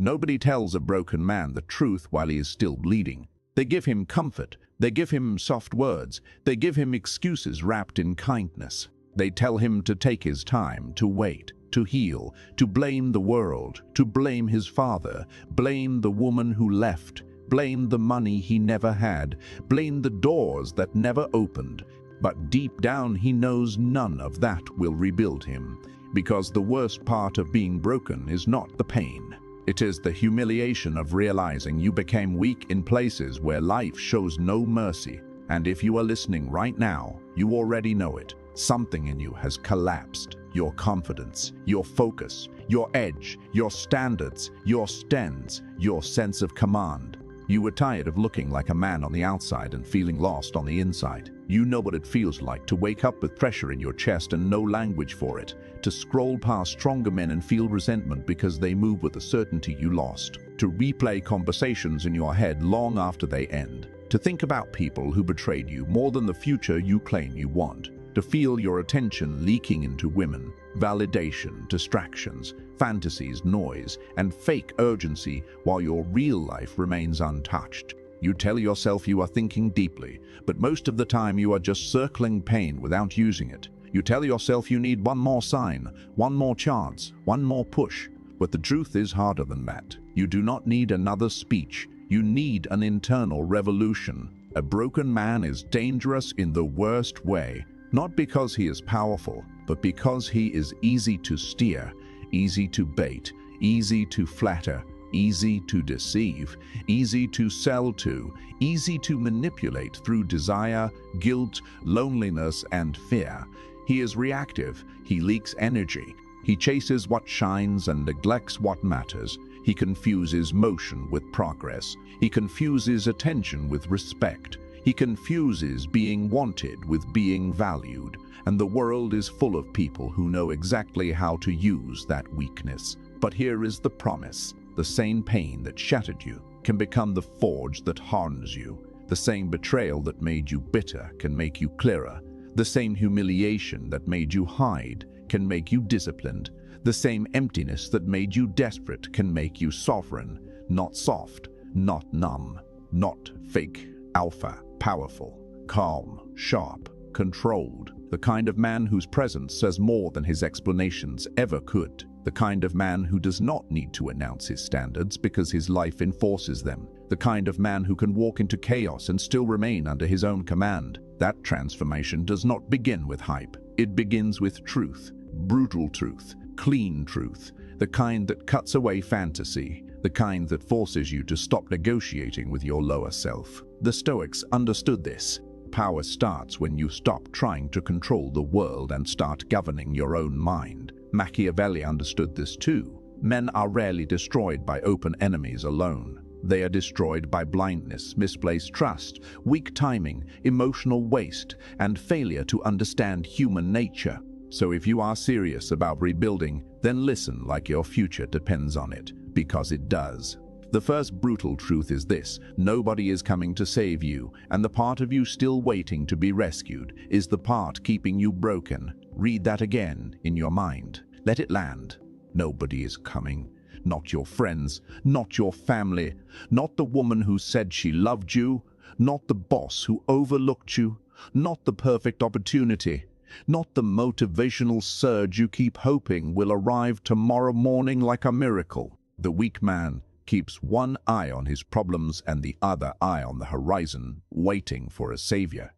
Nobody tells a broken man the truth while he is still bleeding. They give him comfort, they give him soft words, they give him excuses wrapped in kindness. They tell him to take his time, to wait, to heal, to blame the world, to blame his father, blame the woman who left, blame the money he never had, blame the doors that never opened. But deep down he knows none of that will rebuild him, because the worst part of being broken is not the pain. It is the humiliation of realizing you became weak in places where life shows no mercy. And if you are listening right now, you already know it. Something in you has collapsed. Your confidence, your focus, your edge, your standards, your stance, your sense of command. You were tired of looking like a man on the outside and feeling lost on the inside. You know what it feels like to wake up with pressure in your chest and no language for it, to scroll past stronger men and feel resentment because they move with the certainty you lost, to replay conversations in your head long after they end, to think about people who betrayed you more than the future you claim you want, to feel your attention leaking into women, validation, distractions, fantasies, noise, and fake urgency while your real life remains untouched. You tell yourself you are thinking deeply, but most of the time you are just circling pain without using it. You tell yourself you need one more sign, one more chance, one more push. But the truth is harder than that. You do not need another speech. You need an internal revolution. A broken man is dangerous in the worst way, not because he is powerful, but because he is easy to steer, easy to bait, easy to flatter, easy to deceive, easy to sell to, easy to manipulate through desire, guilt, loneliness, and fear. He is reactive. He leaks energy. He chases what shines and neglects what matters. He confuses motion with progress. He confuses attention with respect. He confuses being wanted with being valued. And the world is full of people who know exactly how to use that weakness. But here is the promise. The same pain that shattered you can become the forge that hardens you. The same betrayal that made you bitter can make you clearer. The same humiliation that made you hide can make you disciplined. The same emptiness that made you desperate can make you sovereign, not soft, not numb, not fake, alpha, powerful, calm, sharp, controlled. The kind of man whose presence says more than his explanations ever could. The kind of man who does not need to announce his standards because his life enforces them. The kind of man who can walk into chaos and still remain under his own command. That transformation does not begin with hype. It begins with truth, brutal truth, clean truth, the kind that cuts away fantasy, the kind that forces you to stop negotiating with your lower self. The Stoics understood this. Power starts when you stop trying to control the world and start governing your own mind. Machiavelli understood this too. Men are rarely destroyed by open enemies alone. They are destroyed by blindness, misplaced trust, weak timing, emotional waste, and failure to understand human nature. So if you are serious about rebuilding, then listen like your future depends on it, because it does. The first brutal truth is this: nobody is coming to save you, and the part of you still waiting to be rescued is the part keeping you broken. Read that again in your mind. Let it land. Nobody is coming. Not your friends, not your family, not the woman who said she loved you, not the boss who overlooked you, not the perfect opportunity, not the motivational surge you keep hoping will arrive tomorrow morning like a miracle. The weak man keeps one eye on his problems and the other eye on the horizon, waiting for a savior.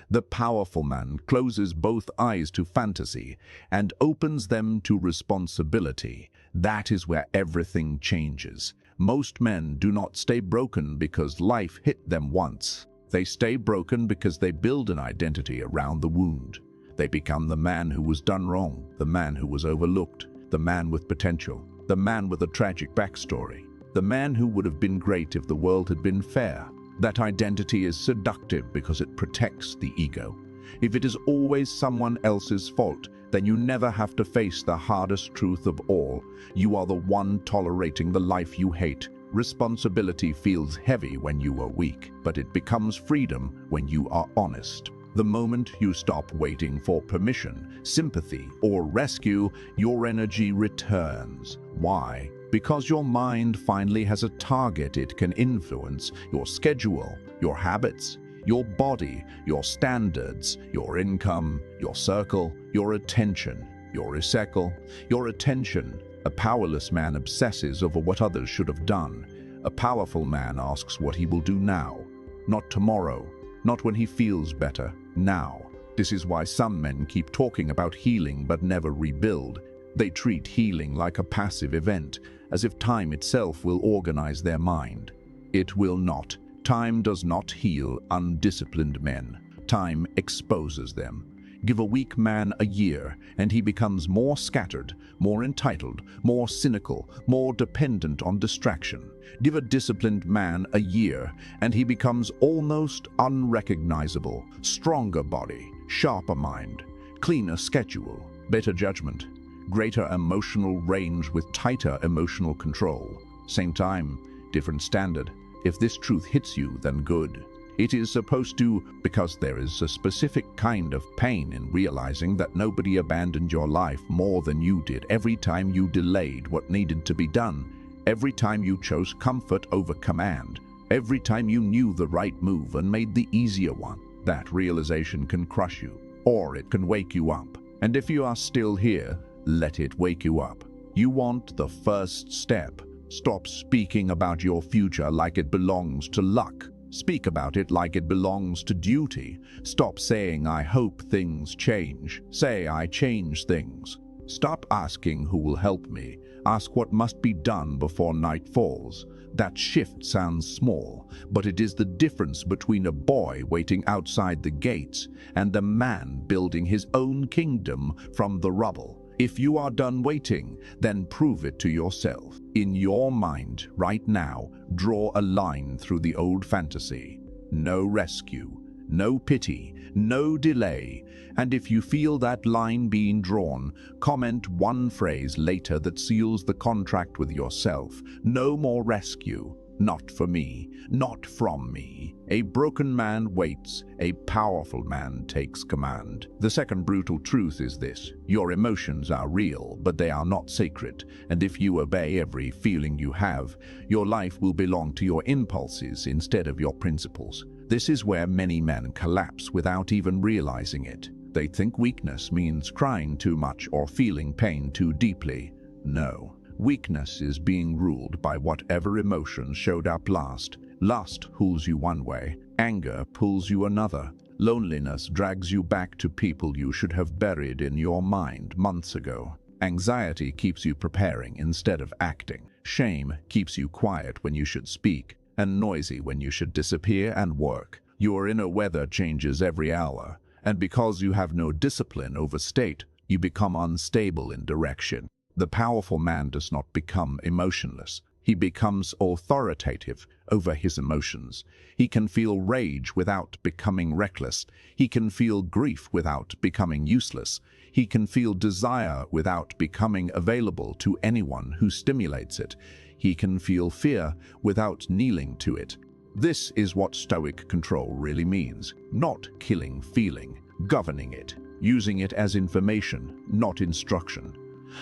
The powerful man closes both eyes to fantasy and opens them to responsibility. That is where everything changes. Most men do not stay broken because life hit them once. They stay broken because they build an identity around the wound. They become the man who was done wrong, the man who was overlooked, the man with potential, the man with a tragic backstory, the man who would have been great if the world had been fair. That identity is seductive because it protects the ego. If it is always someone else's fault, then you never have to face the hardest truth of all. You are the one tolerating the life you hate. Responsibility feels heavy when you are weak, but it becomes freedom when you are honest. The moment you stop waiting for permission, sympathy, or rescue, your energy returns. Why? Because your mind finally has a target it can influence: your schedule, your habits, your body, your standards, your income, your circle, your attention, your recycle, your attention. A powerless man obsesses over what others should have done. A powerful man asks what he will do now, not tomorrow, not when he feels better, now. This is why some men keep talking about healing but never rebuild. They treat healing like a passive event, as if time itself will organize their mind. It will not. Time does not heal undisciplined men. Time exposes them. Give a weak man a year, and he becomes more scattered, more entitled, more cynical, more dependent on distraction. Give a disciplined man a year, and he becomes almost unrecognizable. Stronger body, sharper mind, cleaner schedule, better judgment, greater emotional range with tighter emotional control. Same time, different standard. If this truth hits you, then good. It is supposed to, because there is a specific kind of pain in realizing that nobody abandoned your life more than you did every time you delayed what needed to be done, every time you chose comfort over command, every time you knew the right move and made the easier one. That realization can crush you, or it can wake you up. And if you are still here, let it wake you up. You want the first step. Stop speaking about your future like it belongs to luck. Speak about it like it belongs to duty. Stop saying, "I hope things change." Say, "I change things." Stop asking who will help me. Ask what must be done before night falls. That shift sounds small, but it is the difference between a boy waiting outside the gates and the man building his own kingdom from the rubble. If you are done waiting, then prove it to yourself. In your mind, right now, draw a line through the old fantasy. No rescue, no pity, no delay. And if you feel that line being drawn, comment one phrase later that seals the contract with yourself. No more rescue. Not for me, not from me. A broken man waits, a powerful man takes command. The second brutal truth is this: your emotions are real, but they are not sacred. And if you obey every feeling you have, your life will belong to your impulses instead of your principles. This is where many men collapse without even realizing it. They think weakness means crying too much or feeling pain too deeply. No. Weakness is being ruled by whatever emotion showed up last. Lust pulls you one way, anger pulls you another. Loneliness drags you back to people you should have buried in your mind months ago. Anxiety keeps you preparing instead of acting. Shame keeps you quiet when you should speak, and noisy when you should disappear and work. Your inner weather changes every hour, and because you have no discipline over state, you become unstable in direction. The powerful man does not become emotionless. He becomes authoritative over his emotions. He can feel rage without becoming reckless. He can feel grief without becoming useless. He can feel desire without becoming available to anyone who stimulates it. He can feel fear without kneeling to it. This is what stoic control really means. Not killing feeling, governing it, using it as information, not instruction.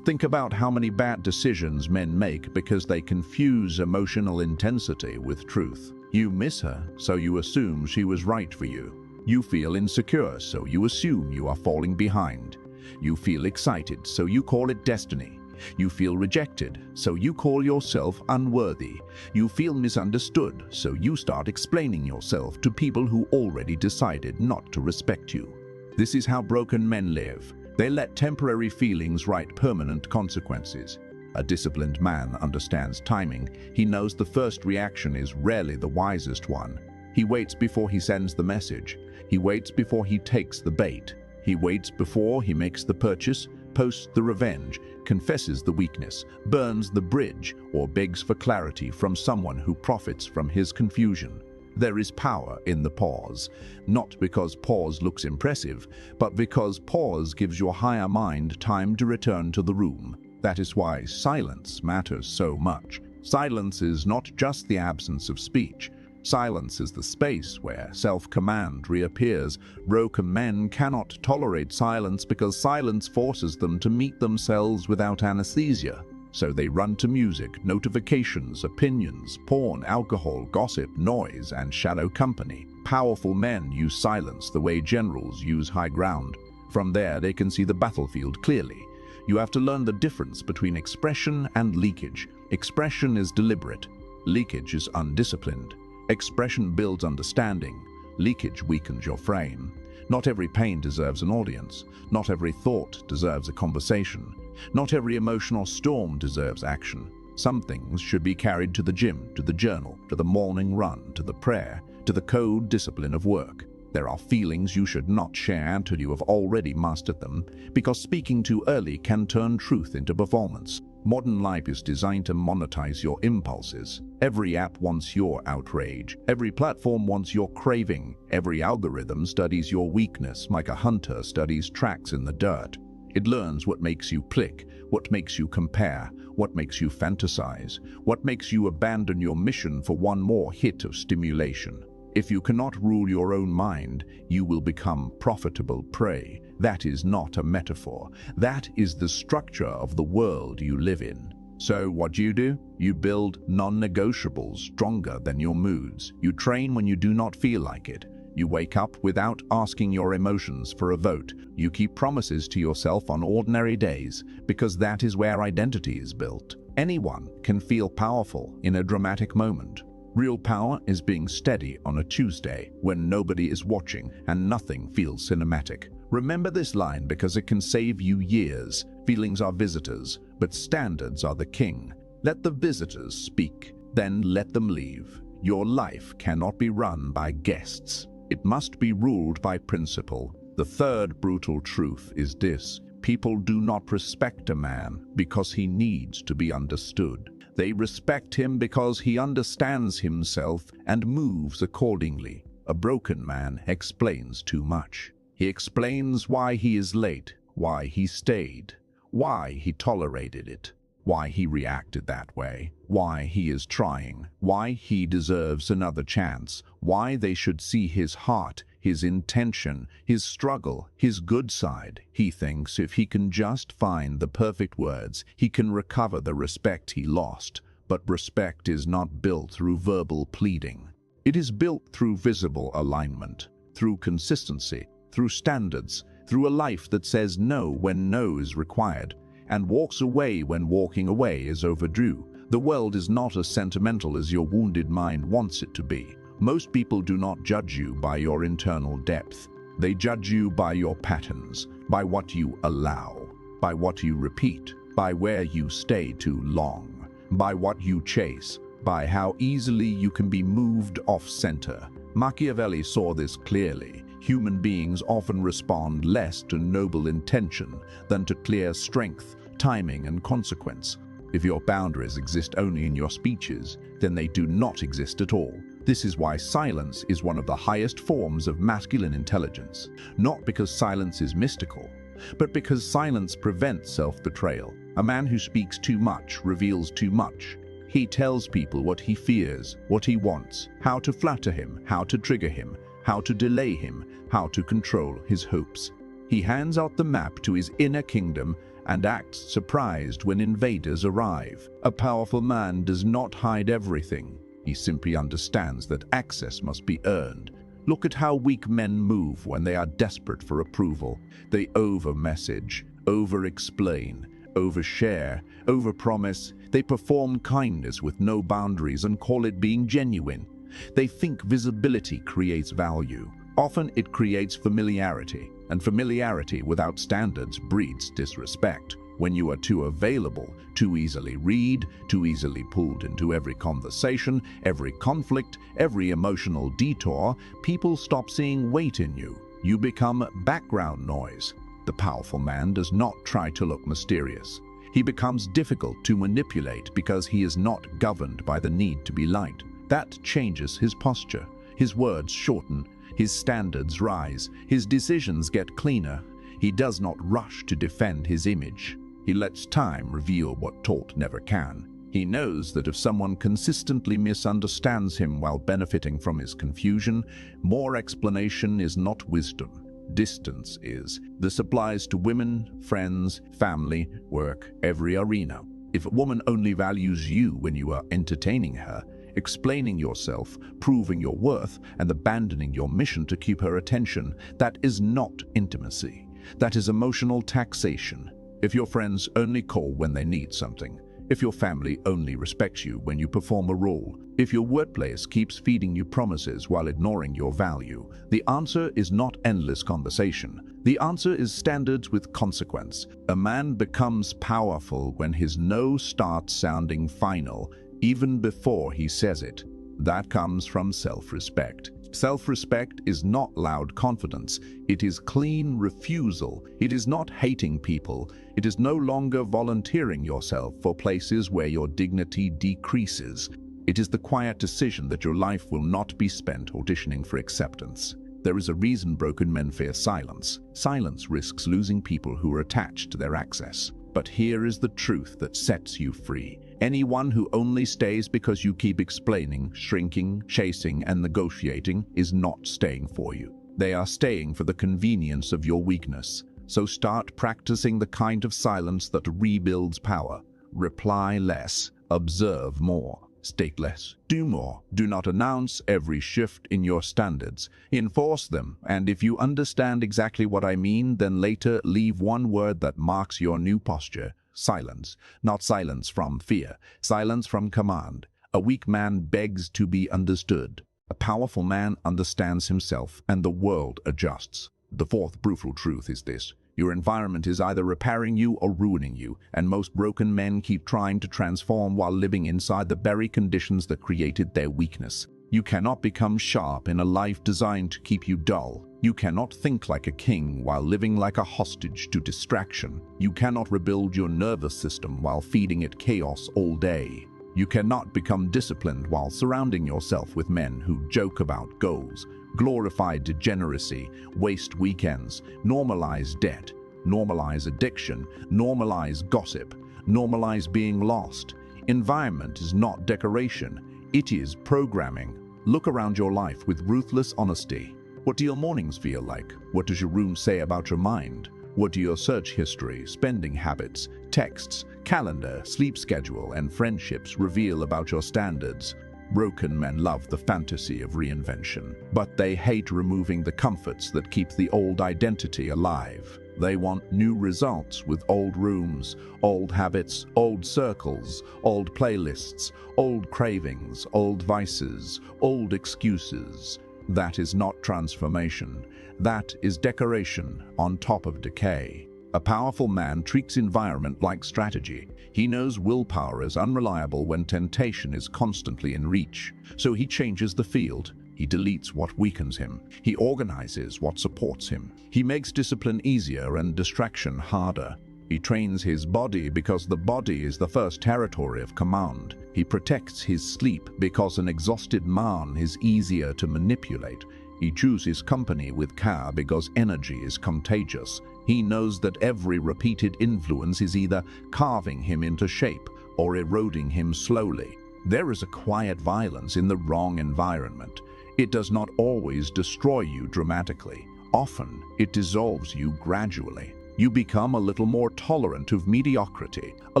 Think about how many bad decisions men make because they confuse emotional intensity with truth. You miss her, so you assume she was right for you. You feel insecure, so you assume you are falling behind. You feel excited, so you call it destiny. You feel rejected, so you call yourself unworthy. You feel misunderstood, so you start explaining yourself to people who already decided not to respect you. This is how broken men live. They let temporary feelings write permanent consequences. A disciplined man understands timing. He knows the first reaction is rarely the wisest one. He waits before he sends the message. He waits before he takes the bait. He waits before he makes the purchase, posts the revenge, confesses the weakness, burns the bridge, or begs for clarity from someone who profits from his confusion. There is power in the pause, not because pause looks impressive, but because pause gives your higher mind time to return to the room. That is why silence matters so much. Silence is not just the absence of speech. Silence is the space where self-command reappears. Broken men cannot tolerate silence because silence forces them to meet themselves without anesthesia. So they run to music, notifications, opinions, porn, alcohol, gossip, noise, and shadow company. Powerful men use silence the way generals use high ground. From there, they can see the battlefield clearly. You have to learn the difference between expression and leakage. Expression is deliberate. Leakage is undisciplined. Expression builds understanding. Leakage weakens your frame. Not every pain deserves an audience. Not every thought deserves a conversation. Not every emotional storm deserves action. Some things should be carried to the gym, to the journal, to the morning run, to the prayer, to the code discipline of work. There are feelings you should not share until you have already mastered them, because speaking too early can turn truth into performance. Modern life is designed to monetize your impulses. Every app wants your outrage. Every platform wants your craving. Every algorithm studies your weakness like a hunter studies tracks in the dirt. It learns what makes you click, what makes you compare, what makes you fantasize, what makes you abandon your mission for one more hit of stimulation. If you cannot rule your own mind, you will become profitable prey. That is not a metaphor. That is the structure of the world you live in. So what do? You build non-negotiables stronger than your moods. You train when you do not feel like it. You wake up without asking your emotions for a vote. You keep promises to yourself on ordinary days, because that is where identity is built. Anyone can feel powerful in a dramatic moment. Real power is being steady on a Tuesday when nobody is watching and nothing feels cinematic. Remember this line because it can save you years. Feelings are visitors, but standards are the king. Let the visitors speak, then let them leave. Your life cannot be run by guests. It must be ruled by principle. The third brutal truth is this: people do not respect a man because he needs to be understood. They respect him because he understands himself and moves accordingly. A broken man explains too much. He explains why he is late, why he stayed, why he tolerated it, why he reacted that way, why he is trying, why he deserves another chance, why they should see his heart, his intention, his struggle, his good side. He thinks if he can just find the perfect words, he can recover the respect he lost. But respect is not built through verbal pleading. It is built through visible alignment, through consistency, through standards, through a life that says no when no is required, and walks away when walking away is overdue. The world is not as sentimental as your wounded mind wants it to be. Most people do not judge you by your internal depth. They judge you by your patterns, by what you allow, by what you repeat, by where you stay too long, by what you chase, by how easily you can be moved off-center. Machiavelli saw this clearly. Human beings often respond less to noble intention than to clear strength, timing, and consequence. If your boundaries exist only in your speeches, then they do not exist at all. This is why silence is one of the highest forms of masculine intelligence. Not because silence is mystical, but because silence prevents self-betrayal. A man who speaks too much reveals too much. He tells people what he fears, what he wants, how to flatter him, how to trigger him, how to delay him, how to control his hopes. He hands out the map to his inner kingdom and acts surprised when invaders arrive. A powerful man does not hide everything. He simply understands that access must be earned. Look at how weak men move when they are desperate for approval. They over-message, over-explain, overshare, over-promise. They perform kindness with no boundaries and call it being genuine. They think visibility creates value. Often it creates familiarity, and familiarity without standards breeds disrespect. When you are too available, too easily read, too easily pulled into every conversation, every conflict, every emotional detour, people stop seeing weight in you. You become background noise. The powerful man does not try to look mysterious. He becomes difficult to manipulate because he is not governed by the need to be liked. That changes his posture. His words shorten, his standards rise, his decisions get cleaner. He does not rush to defend his image. He lets time reveal what talk never can. He knows that if someone consistently misunderstands him while benefiting from his confusion, more explanation is not wisdom. Distance is. This applies to women, friends, family, work, every arena. If a woman only values you when you are entertaining her, explaining yourself, proving your worth, and abandoning your mission to keep her attention, that is not intimacy. That is emotional taxation. If your friends only call when they need something, if your family only respects you when you perform a role, if your workplace keeps feeding you promises while ignoring your value, the answer is not endless conversation. The answer is standards with consequence. A man becomes powerful when his no starts sounding final, even before he says it. That comes from self-respect. Self-respect is not loud confidence. It is clean refusal. It is not hating people. It is no longer volunteering yourself for places where your dignity decreases. It is the quiet decision that your life will not be spent auditioning for acceptance. There is a reason broken men fear silence. Silence risks losing people who are attached to their access. But here is the truth that sets you free. Anyone who only stays because you keep explaining, shrinking, chasing, and negotiating is not staying for you. They are staying for the convenience of your weakness. So start practicing the kind of silence that rebuilds power. Reply less, observe more. State less, do more. Do not announce every shift in your standards. Enforce them, and if you understand exactly what I mean, then later leave one word that marks your new posture. Silence. Not silence from fear. Silence from command. A weak man begs to be understood. A powerful man understands himself, and the world adjusts. The fourth brutal truth is this. Your environment is either repairing you or ruining you, and most broken men keep trying to transform while living inside the very conditions that created their weakness. You cannot become sharp in a life designed to keep you dull. You cannot think like a king while living like a hostage to distraction. You cannot rebuild your nervous system while feeding it chaos all day. You cannot become disciplined while surrounding yourself with men who joke about goals, glorify degeneracy, waste weekends, normalize debt, normalize addiction, normalize gossip, normalize being lost. Environment is not decoration, it is programming. Look around your life with ruthless honesty. What do your mornings feel like? What does your room say about your mind? What do your search history, spending habits, texts, calendar, sleep schedule, and friendships reveal about your standards? Broken men love the fantasy of reinvention, but they hate removing the comforts that keep the old identity alive. They want new results with old rooms, old habits, old circles, old playlists, old cravings, old vices, old excuses. That is not transformation. That is decoration on top of decay. A powerful man treats environment like strategy. He knows willpower is unreliable when temptation is constantly in reach. So he changes the field. He deletes what weakens him. He organizes what supports him. He makes discipline easier and distraction harder. He trains his body because the body is the first territory of command. He protects his sleep because an exhausted man is easier to manipulate. He chooses company with care because energy is contagious. He knows that every repeated influence is either carving him into shape or eroding him slowly. There is a quiet violence in the wrong environment. It does not always destroy you dramatically. Often, it dissolves you gradually. You become a little more tolerant of mediocrity, a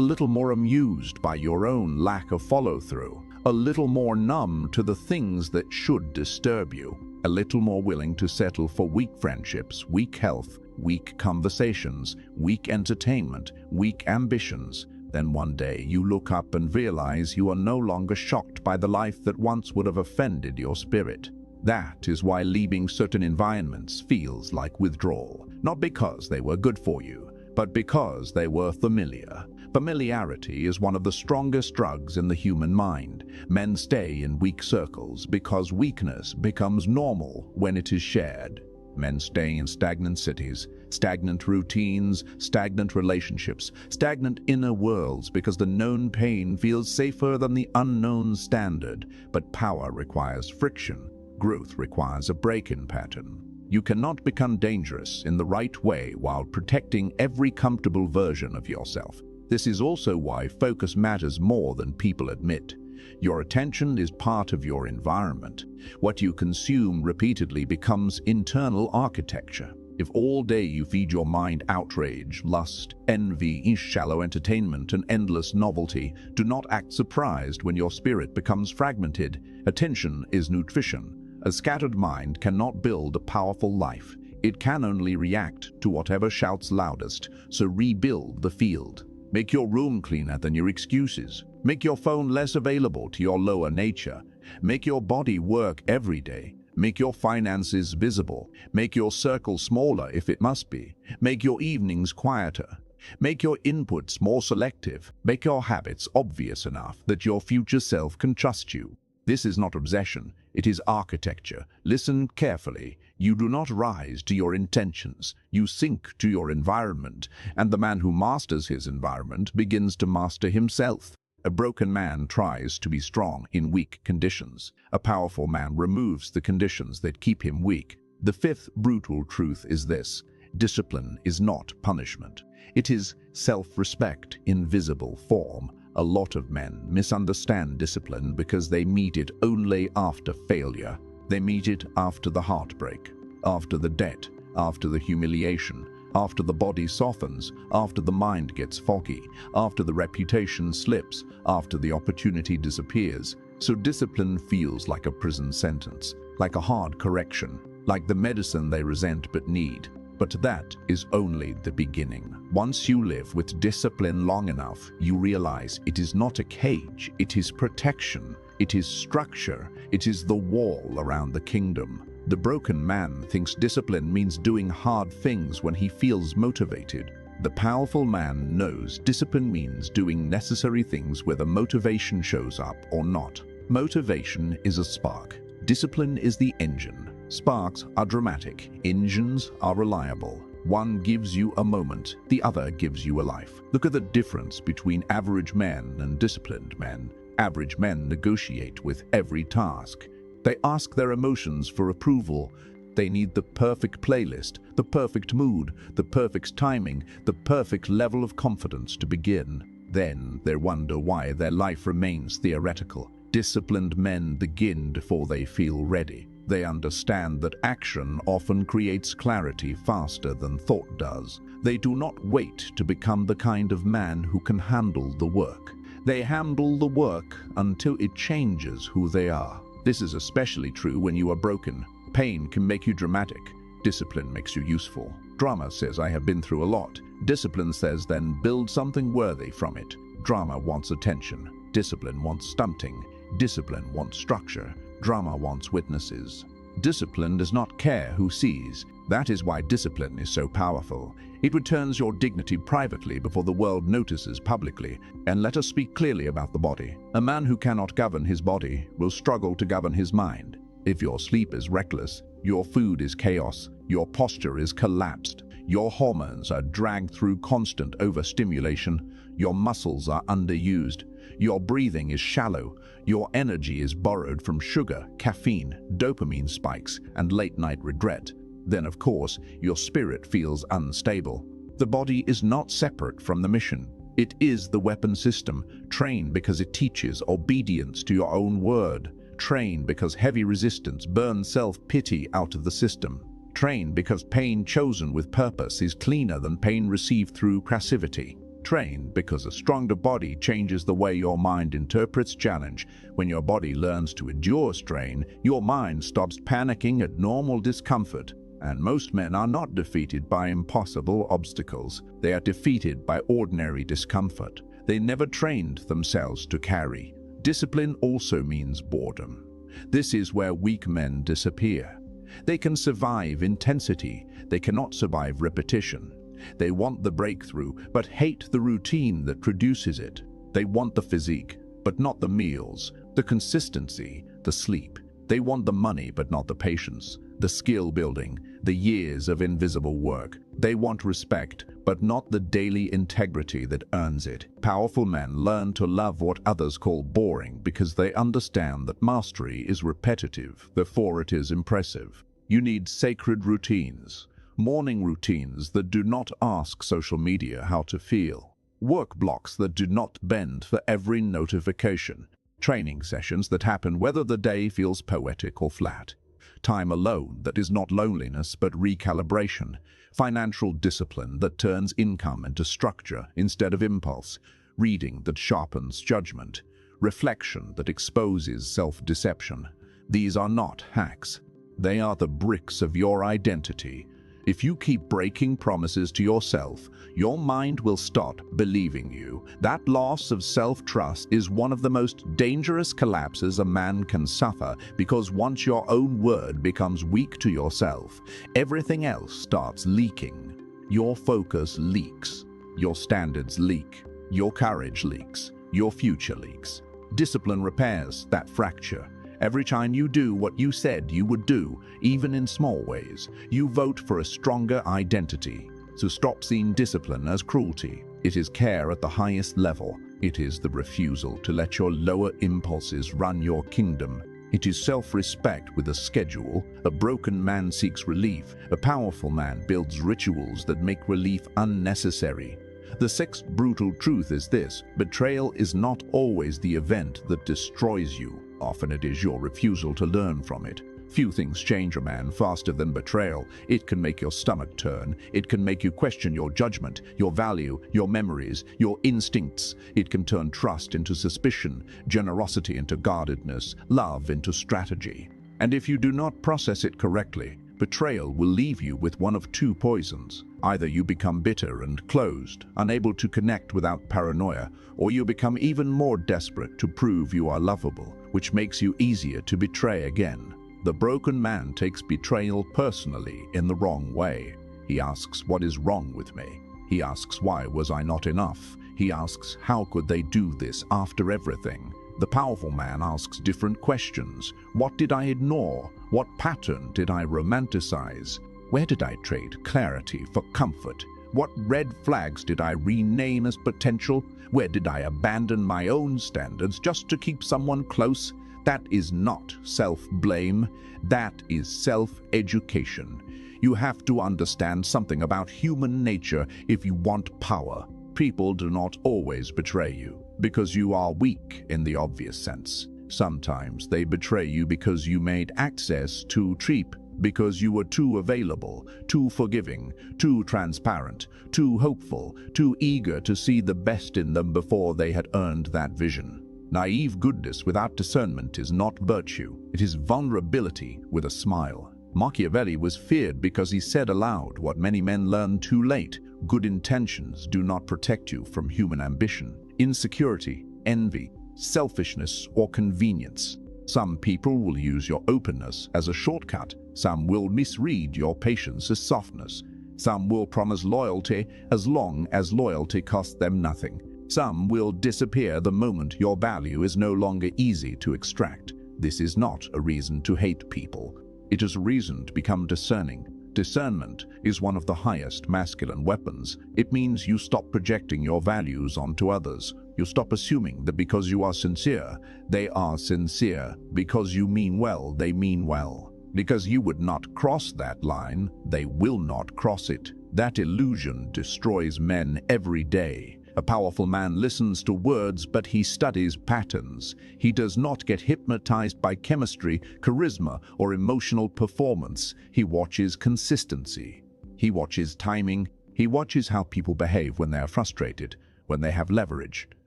little more amused by your own lack of follow-through, a little more numb to the things that should disturb you, a little more willing to settle for weak friendships, weak health, weak conversations, weak entertainment, weak ambitions. Then one day you look up and realize you are no longer shocked by the life that once would have offended your spirit. That is why leaving certain environments feels like withdrawal, not because they were good for you, but because they were familiar. Familiarity is one of the strongest drugs in the human mind. Men stay in weak circles because weakness becomes normal when it is shared. Men stay in stagnant cities, stagnant routines, stagnant relationships, stagnant inner worlds because the known pain feels safer than the unknown standard. But power requires friction. Growth requires a break-in pattern. You cannot become dangerous in the right way while protecting every comfortable version of yourself. This is also why focus matters more than people admit. Your attention is part of your environment. What you consume repeatedly becomes internal architecture. If all day you feed your mind outrage, lust, envy, shallow entertainment, and endless novelty, do not act surprised when your spirit becomes fragmented. Attention is nutrition. A scattered mind cannot build a powerful life. It can only react to whatever shouts loudest, so rebuild the field. Make your room cleaner than your excuses. Make your phone less available to your lower nature. Make your body work every day. Make your finances visible. Make your circle smaller if it must be. Make your evenings quieter. Make your inputs more selective. Make your habits obvious enough that your future self can trust you. This is not obsession, it is architecture. Listen carefully. You do not rise to your intentions. You sink to your environment, and the man who masters his environment begins to master himself. A broken man tries to be strong in weak conditions. A powerful man removes the conditions that keep him weak. The fifth brutal truth is this: discipline is not punishment. It is self-respect in visible form. A lot of men misunderstand discipline because they meet it only after failure. They meet it after the heartbreak, after the debt, after the humiliation, after the body softens, after the mind gets foggy, after the reputation slips, after the opportunity disappears. So discipline feels like a prison sentence, like a hard correction, like the medicine they resent but need. But that is only the beginning. Once you live with discipline long enough, you realize it is not a cage, it is protection, it is structure, it is the wall around the kingdom. The broken man thinks discipline means doing hard things when he feels motivated. The powerful man knows discipline means doing necessary things whether motivation shows up or not. Motivation is a spark. Discipline is the engine. Sparks are dramatic. Engines are reliable. One gives you a moment, the other gives you a life. Look at the difference between average men and disciplined men. Average men negotiate with every task. They ask their emotions for approval. They need the perfect playlist, the perfect mood, the perfect timing, the perfect level of confidence to begin. Then they wonder why their life remains theoretical. Disciplined men begin before they feel ready. They understand that action often creates clarity faster than thought does. They do not wait to become the kind of man who can handle the work. They handle the work until it changes who they are. This is especially true when you are broken. Pain can make you dramatic. Discipline makes you useful. Drama says, I have been through a lot. Discipline says, then build something worthy from it. Drama wants attention. Discipline wants stunting. Discipline wants structure. Drama wants witnesses. Discipline does not care who sees. That is why discipline is so powerful. It returns your dignity privately before the world notices publicly. And let us speak clearly about the body. A man who cannot govern his body will struggle to govern his mind. If your sleep is reckless, your food is chaos, your posture is collapsed, your hormones are dragged through constant overstimulation, your muscles are underused, your breathing is shallow, your energy is borrowed from sugar, caffeine, dopamine spikes, and late-night regret, then of course your spirit feels unstable. The body is not separate from the mission. It is the weapon system. Train because it teaches obedience to your own word. Train because heavy resistance burns self-pity out of the system. Train because pain chosen with purpose is cleaner than pain received through passivity. Train because a stronger body changes the way your mind interprets challenge. When your body learns to endure strain, your mind stops panicking at normal discomfort. And most men are not defeated by impossible obstacles. They are defeated by ordinary discomfort. They never trained themselves to carry. Discipline also means boredom. This is where weak men disappear. They can survive intensity. They cannot survive repetition. They want the breakthrough, but hate the routine that produces it. They want the physique, but not the meals, the consistency, the sleep. They want the money, but not the patience, the skill building, the years of invisible work. They want respect, but not the daily integrity that earns it. Powerful men learn to love what others call boring because they understand that mastery is repetitive, therefore it is impressive. You need sacred routines. Morning routines that do not ask social media how to feel. Work blocks that do not bend for every notification. Training sessions that happen whether the day feels poetic or flat. time alone that is not loneliness but recalibration, financial discipline that turns income into structure instead of impulse, reading that sharpens judgment, reflection that exposes self-deception. These are not hacks. They are the bricks of your identity. If you keep breaking promises to yourself, your mind will start believing you. That loss of self-trust is one of the most dangerous collapses a man can suffer, because once your own word becomes weak to yourself, everything else starts leaking. Your focus leaks. Your standards leak. Your courage leaks. Your future leaks. Discipline repairs that fracture. Every time you do what you said you would do, even in small ways, you vote for a stronger identity. So stop seeing discipline as cruelty. It is care at the highest level. It is the refusal to let your lower impulses run your kingdom. It is self-respect with a schedule. A broken man seeks relief. A powerful man builds rituals that make relief unnecessary. The sixth brutal truth is this: betrayal is not always the event that destroys you. Often it is your refusal to learn from it. Few things change a man faster than betrayal. It can make your stomach turn. It can make you question your judgment, your value, your memories, your instincts. It can turn trust into suspicion, generosity into guardedness, love into strategy. And if you do not process it correctly, betrayal will leave you with one of two poisons. Either you become bitter and closed, unable to connect without paranoia, or you become even more desperate to prove you are lovable, which makes you easier to betray again. The broken man takes betrayal personally in the wrong way. He asks, what is wrong with me? He asks, why was I not enough? He asks, how could they do this after everything? The powerful man asks different questions. What did I ignore? What pattern did I romanticize? Where did I trade clarity for comfort? What red flags did I rename as potential? Where did I abandon my own standards just to keep someone close? That is not self-blame. That is self-education. You have to understand something about human nature if you want power. People do not always betray you because you are weak in the obvious sense. Sometimes they betray you because you made access too cheap, because you were too available, too forgiving, too transparent, too hopeful, too eager to see the best in them before they had earned that vision. Naive goodness without discernment is not virtue. It is vulnerability with a smile. Machiavelli was feared because he said aloud what many men learn too late: good intentions do not protect you from human ambition, insecurity, envy, selfishness, or convenience. Some people will use your openness as a shortcut. Some will misread your patience as softness. Some will promise loyalty as long as loyalty costs them nothing. Some will disappear the moment your value is no longer easy to extract. This is not a reason to hate people. It is a reason to become discerning. Discernment is one of the highest masculine weapons. It means you stop projecting your values onto others. You stop assuming that because you are sincere, they are sincere. Because you mean well, they mean well. Because you would not cross that line, they will not cross it. That illusion destroys men every day. A powerful man listens to words, but he studies patterns. He does not get hypnotized by chemistry, charisma, or emotional performance. He watches consistency. He watches timing. He watches how people behave when they are frustrated, when they have leverage,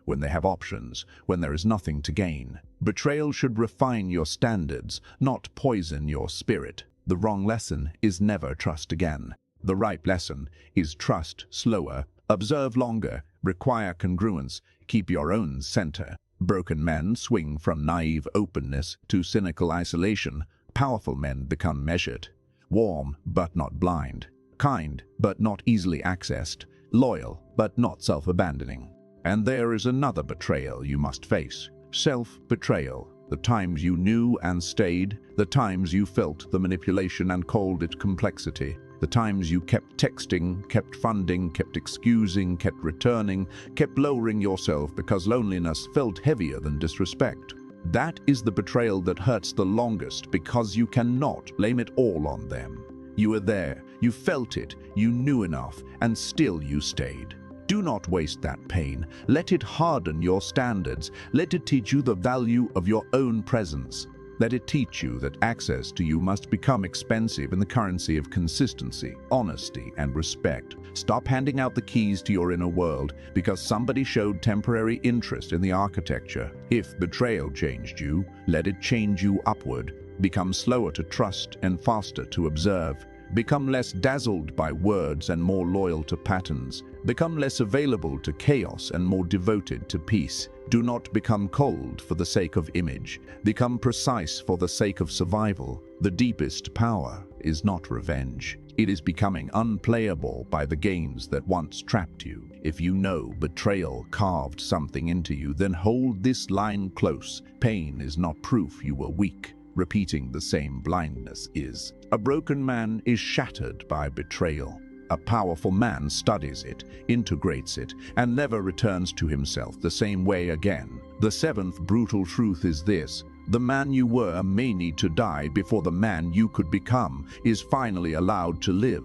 when they have options, when there is nothing to gain. Betrayal should refine your standards, not poison your spirit. The wrong lesson is never trust again. The right lesson is trust slower, observe longer, require congruence, keep your own center. Broken men swing from naive openness to cynical isolation. Powerful men become measured. Warm, but not blind. Kind, but not easily accessed. Loyal, but not self-abandoning. And there is another betrayal you must face. Self-betrayal. The times you knew and stayed. The times you felt the manipulation and called it complexity. The times you kept texting, kept funding, kept excusing, kept returning, kept lowering yourself because loneliness felt heavier than disrespect. That is the betrayal that hurts the longest, because you cannot blame it all on them. You were there, you felt it, you knew enough, and still you stayed. Do not waste that pain. Let it harden your standards. Let it teach you the value of your own presence. Let it teach you that access to you must become expensive in the currency of consistency, honesty, and respect. Stop handing out the keys to your inner world because somebody showed temporary interest in the architecture. If betrayal changed you, let it change you upward. Become slower to trust and faster to observe. Become less dazzled by words and more loyal to patterns. Become less available to chaos and more devoted to peace. Do not become cold for the sake of image. Become precise for the sake of survival. The deepest power is not revenge. It is becoming unplayable by the games that once trapped you. If you know betrayal carved something into you, then hold this line close. Pain is not proof you were weak. Repeating the same blindness is. A broken man is shattered by betrayal. A powerful man studies it, integrates it, and never returns to himself the same way again. The seventh brutal truth is this: the man you were may need to die before the man you could become is finally allowed to live.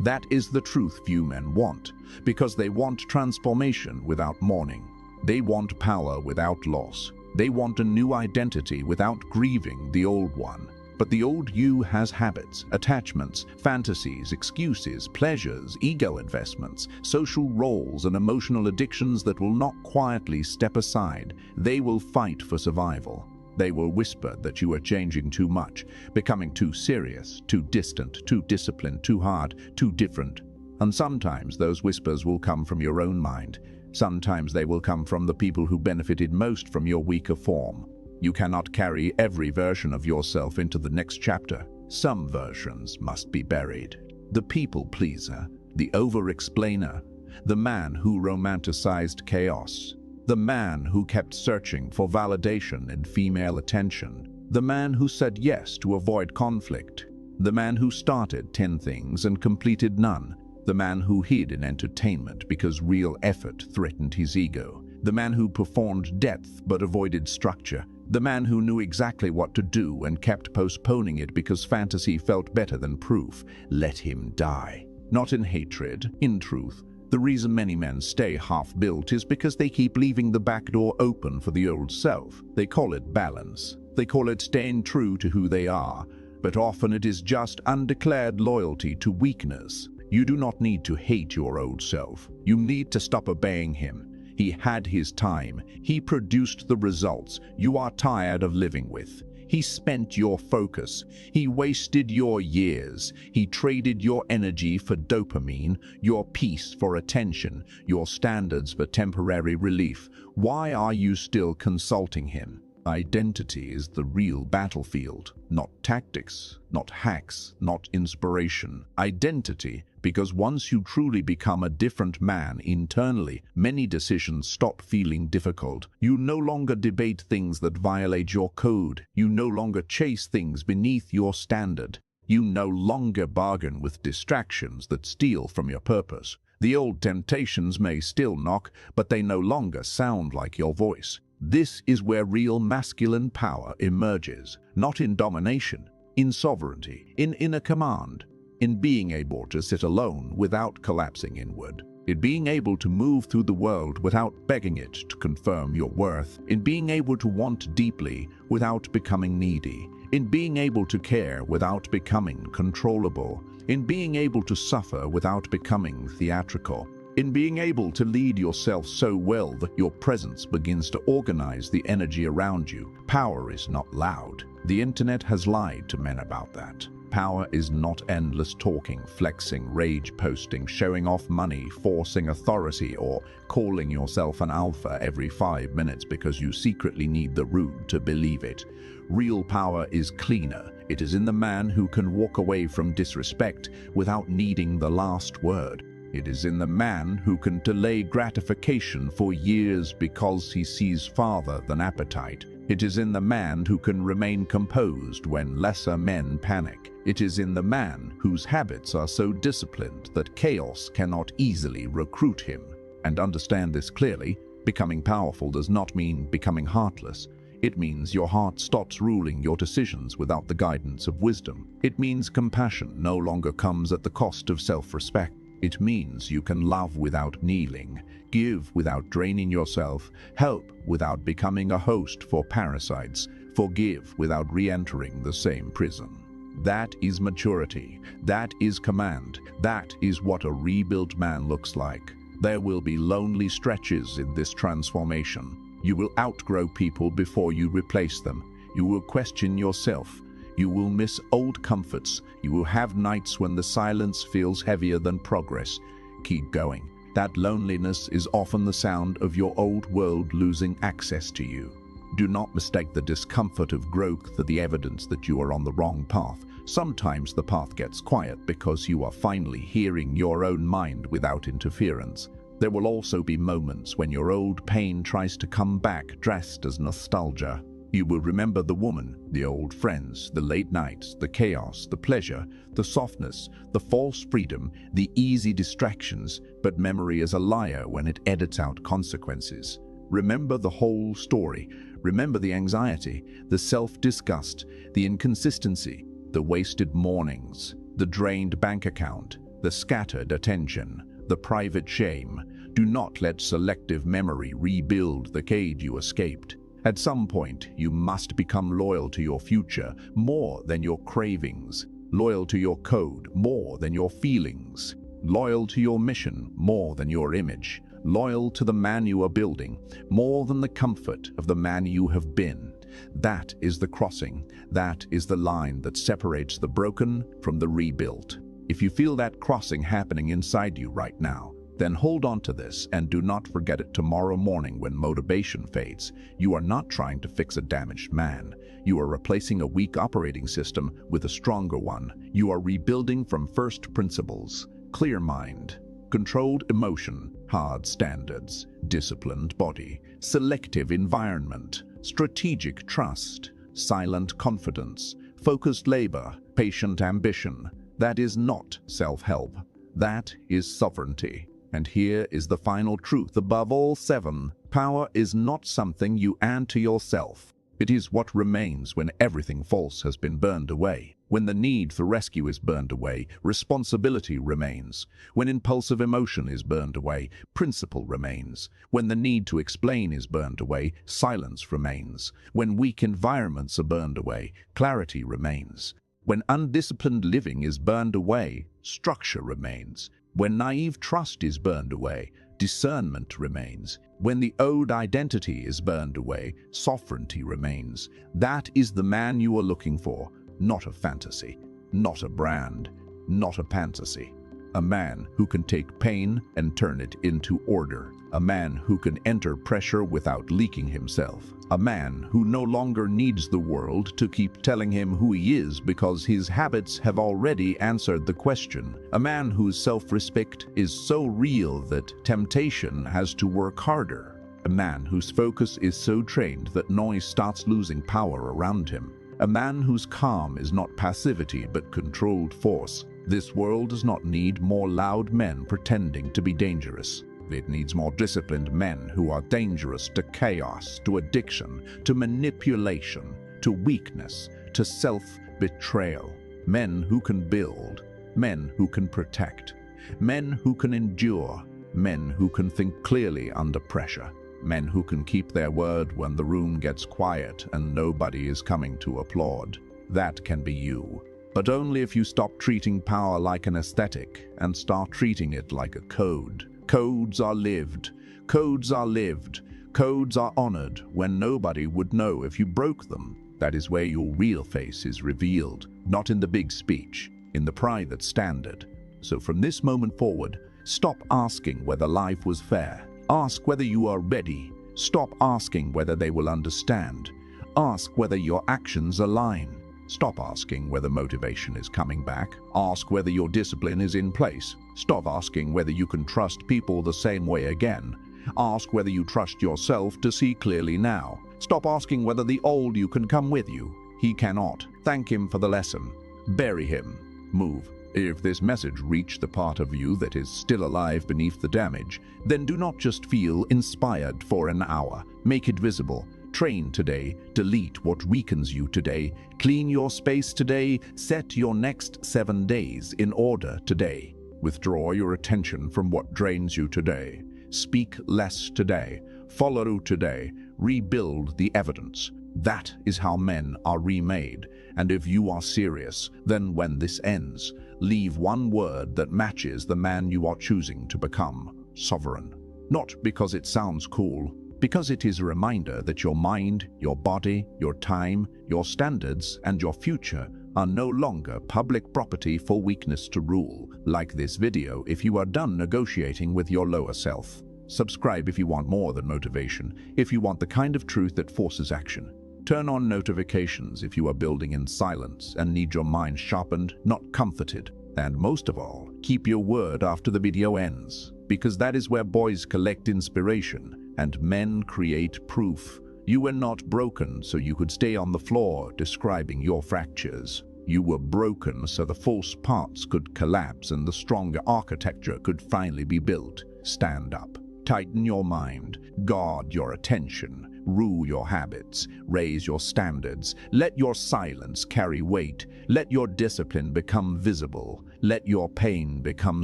That is the truth few men want, because they want transformation without mourning. They want power without loss. They want a new identity without grieving the old one. But the old you has habits, attachments, fantasies, excuses, pleasures, ego investments, social roles, and emotional addictions that will not quietly step aside. They will fight for survival. They will whisper that you are changing too much, becoming too serious, too distant, too disciplined, too hard, too different. And sometimes those whispers will come from your own mind. Sometimes they will come from the people who benefited most from your weaker form. You cannot carry every version of yourself into the next chapter. Some versions must be buried. The people pleaser, the over-explainer, the man who romanticized chaos, the man who kept searching for validation and female attention, the man who said yes to avoid conflict, the man who started 10 things and completed none, the man who hid in entertainment because real effort threatened his ego, the man who performed depth but avoided structure, the man who knew exactly what to do and kept postponing it because fantasy felt better than proof. Let him die. Not in hatred, in truth. The reason many men stay half-built is because they keep leaving the back door open for the old self. They call it balance. They call it staying true to who they are. But often it is just undeclared loyalty to weakness. You do not need to hate your old self. You need to stop obeying him. He had his time. He produced the results you are tired of living with. He spent your focus. He wasted your years. He traded your energy for dopamine, your peace for attention, your standards for temporary relief. Why are you still consulting him? Identity is the real battlefield, not tactics, not hacks, not inspiration. Identity, because once you truly become a different man internally, many decisions stop feeling difficult. You no longer debate things that violate your code. You no longer chase things beneath your standard. You no longer bargain with distractions that steal from your purpose. The old temptations may still knock, but they no longer sound like your voice. This is where real masculine power emerges, not in domination, in sovereignty, in inner command, in being able to sit alone without collapsing inward, in being able to move through the world without begging it to confirm your worth, in being able to want deeply without becoming needy, in being able to care without becoming controllable, in being able to suffer without becoming theatrical, in being able to lead yourself so well that your presence begins to organize the energy around you. Power is not loud. The internet has lied to men about that. Power is not endless talking, flexing, rage posting, showing off money, forcing authority, or calling yourself an alpha every 5 minutes because you secretly need the rude to believe it. Real power is cleaner. It is in the man who can walk away from disrespect without needing the last word. It is in the man who can delay gratification for years because he sees farther than appetite. It is in the man who can remain composed when lesser men panic. It is in the man whose habits are so disciplined that chaos cannot easily recruit him. And understand this clearly, becoming powerful does not mean becoming heartless. It means your heart stops ruling your decisions without the guidance of wisdom. It means compassion no longer comes at the cost of self-respect. It means you can love without kneeling, give without draining yourself, help without becoming a host for parasites, Forgive without re-entering the same prison. That is maturity. That is command. That is what a rebuilt man looks like. There will be lonely stretches in this transformation. You will outgrow people before you replace them. You will question yourself. You will miss old comforts. You will have nights when the silence feels heavier than progress. Keep going. That loneliness is often the sound of your old world losing access to you. Do not mistake the discomfort of growth for the evidence that you are on the wrong path. Sometimes the path gets quiet because you are finally hearing your own mind without interference. There will also be moments when your old pain tries to come back dressed as nostalgia. You will remember the woman, the old friends, the late nights, the chaos, the pleasure, the softness, the false freedom, the easy distractions, but memory is a liar when it edits out consequences. Remember the whole story. Remember the anxiety, the self-disgust, the inconsistency, the wasted mornings, the drained bank account, the scattered attention, the private shame. Do not let selective memory rebuild the cage you escaped. At some point, you must become loyal to your future more than your cravings, loyal to your code more than your feelings, loyal to your mission more than your image, loyal to the man you are building more than the comfort of the man you have been. That is the crossing. That is the line that separates the broken from the rebuilt. If you feel that crossing happening inside you right now, then hold on to this and do not forget it tomorrow morning when motivation fades. You are not trying to fix a damaged man. You are replacing a weak operating system with a stronger one. You are rebuilding from first principles. Clear mind, controlled emotion, hard standards, disciplined body, selective environment, strategic trust, silent confidence, focused labor, patient ambition. That is not self-help. That is sovereignty. And here is the final truth above all 7. Power is not something you add to yourself. It is what remains when everything false has been burned away. When the need for rescue is burned away, responsibility remains. When impulsive emotion is burned away, principle remains. When the need to explain is burned away, silence remains. When weak environments are burned away, clarity remains. When undisciplined living is burned away, structure remains. When naive trust is burned away, discernment remains. When the old identity is burned away, sovereignty remains. That is the man you are looking for, not a fantasy, not a brand, not a fantasy. A man who can take pain and turn it into order. A man who can enter pressure without leaking himself. A man who no longer needs the world to keep telling him who he is because his habits have already answered the question. A man whose self-respect is so real that temptation has to work harder. A man whose focus is so trained that noise starts losing power around him. A man whose calm is not passivity but controlled force. This world does not need more loud men pretending to be dangerous. It needs more disciplined men who are dangerous to chaos, to addiction, to manipulation, to weakness, to self-betrayal. Men who can build, men who can protect, men who can endure, men who can think clearly under pressure, men who can keep their word when the room gets quiet and nobody is coming to applaud. That can be you. But only if you stop treating power like an aesthetic and start treating it like a code. Codes are lived. Codes are lived. Codes are honored when nobody would know if you broke them. That is where your real face is revealed, not in the big speech, in the private standard. So from this moment forward, stop asking whether life was fair. Ask whether you are ready. Stop asking whether they will understand. Ask whether your actions align. Stop asking whether motivation is coming back. Ask whether your discipline is in place. Stop asking whether you can trust people the same way again. Ask whether you trust yourself to see clearly now. Stop asking whether the old you can come with you. He cannot. Thank him for the lesson. Bury him. Move. If this message reached the part of you that is still alive beneath the damage, then do not just feel inspired for an hour. Make it visible. Train today, delete what weakens you today, clean your space today, set your next 7 days in order today. Withdraw your attention from what drains you today. Speak less today. Follow today. Rebuild the evidence. That is how men are remade, and if you are serious, then when this ends, leave one word that matches the man you are choosing to become: sovereign. Not because it sounds cool, because it is a reminder that your mind, your body, your time, your standards, and your future are no longer public property for weakness to rule. Like this video if you are done negotiating with your lower self. Subscribe if you want more than motivation, if you want the kind of truth that forces action. Turn on notifications if you are building in silence and need your mind sharpened, not comforted. And most of all, keep your word after the video ends, because that is where boys collect inspiration and men create proof. You were not broken so you could stay on the floor describing your fractures. You were broken so the false parts could collapse and the stronger architecture could finally be built. Stand up. Tighten your mind. Guard your attention. Rule your habits. Raise your standards. Let your silence carry weight. Let your discipline become visible. Let your pain become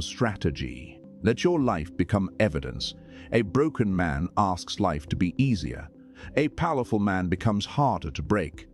strategy. Let your life become evidence. A broken man asks life to be easier. A powerful man becomes harder to break.